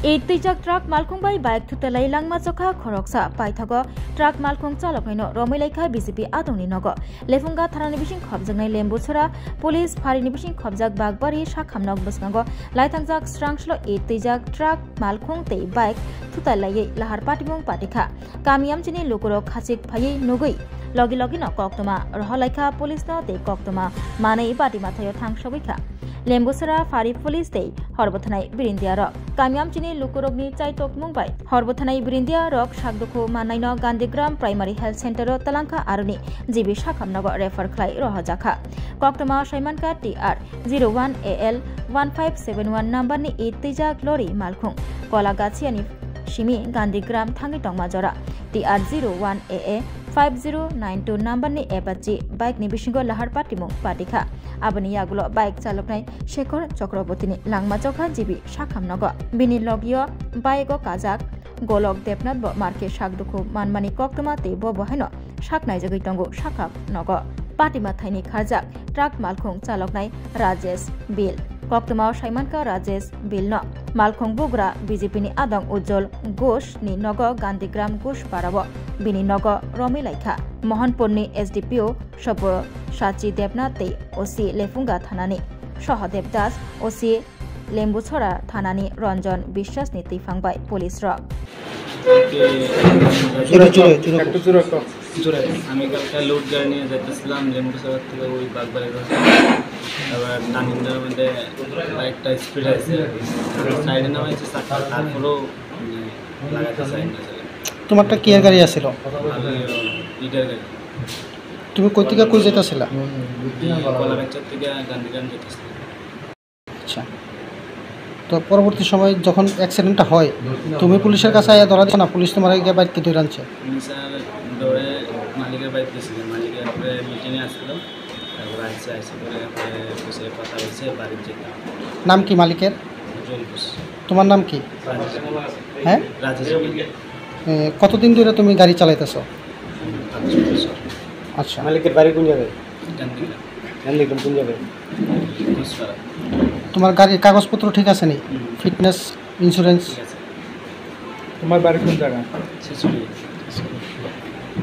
Eitijak truck malkhung bai bike thutalai langma chokha khoroksa paithago truck malkhung chaloknaino romilaikha BJP adongni nogo lefunga tharani bising khobjaknai lembuchora police pharini bising khobjak bagbari sakhamnog bwskango laitangjak srangslo eitijak truck malkhung tei bike thutalai lahar patimung patikha kamiamchini lukurok khachik phai nugui logi logi no koktoma rohalaikha police no tei koktoma manai patima thayo thangsobikha Lembusara Fari Police Day Horbothanai Birindia Rock Kamiamchini Lukurogni Chaitok Mumbai Horbothanai Birindia Rock Shagdoko Manaino Gandhigram Primary Health Center Talanka Aruni GB Shakhamnago refer Klai Rohajaka Koktoma Shaimanka TR 01AL 1571 number ni Eitija Glory Malkhung Kolagachiani Shimi Gandhigram Thangitong Majora TR 01AA 5092 number ni Apache bike ni bisingo lahar patimung patikha aboni yagulo bike chaloknai Shekhar Chakraborty ni langma chokha jibi sakhamnago bini logio bike o kajak golok depnath bo marke sakduku manmani koktoma te bo bohaino saknai jagoi tongo sakhamnago patima thaini kharjak truck malkhung chaloknai Rajesh Bill koktoma Saimanka Rajesh Bill no malkhung bugra BJP ni adong Ujjol Ghosh ni nogo Gandhigram Ghosh parabo bini nogo Romilaikha Mohanpur ni SDPO Sobo Sachi Debnath tei OC Lefunga thanani Sahadev Das OC Lembuchora thanani Ranjan Bishwas ni tifangbai police ro আমি কালকে load গাড়ি নিয়ে যাইতেছিলাম লেম্বুছড়া থেকে ওই বাগবাড়ি এবার টার্নিংটার মধ্যে বাইকটা speed আছে সাইডে নামাইছে তারপরেও লাগাতে চাই না তোমারটা কি গাড়ি আছিল লিটার গাড়ি তুমি কই থেকে কই যেতেছিলা কলাগাছার থেকে গান্ধীগ্রাম যেতেছিলাম আচ্ছা তো পরবর্তী সময় যখন অ্যাক্সিডেন্টটা হয় তুমি পুলিশের কাছে আয়া ধরা দিছ না পুলিশ তোমার আগে বাইককে ধরে আনছে স্যার দৌড়ে মালিকের বাইক গেছিলেন মালিকের পরে মিটিংয়ে আসলো তারপরে আসে পরে বসে কথা হয়েছে বাড়ির যেতে নাম কি মালিকের তোমার নাম কি হ্যাঁ রাজেশ কতদিন ধরে তুমি গাড়ি চালাইতেছো আচ্ছা মালিকের বাড়ি কোন জায়গায় গান্ধীগ্রাম কোন জায়গায় তোমার গাড়ির কাগজপত্র ঠিক আছে নি ফিটনেস ইন্স্যুরেন্স তোমার বাড়ি কোন জায়গা ছেচুড়ি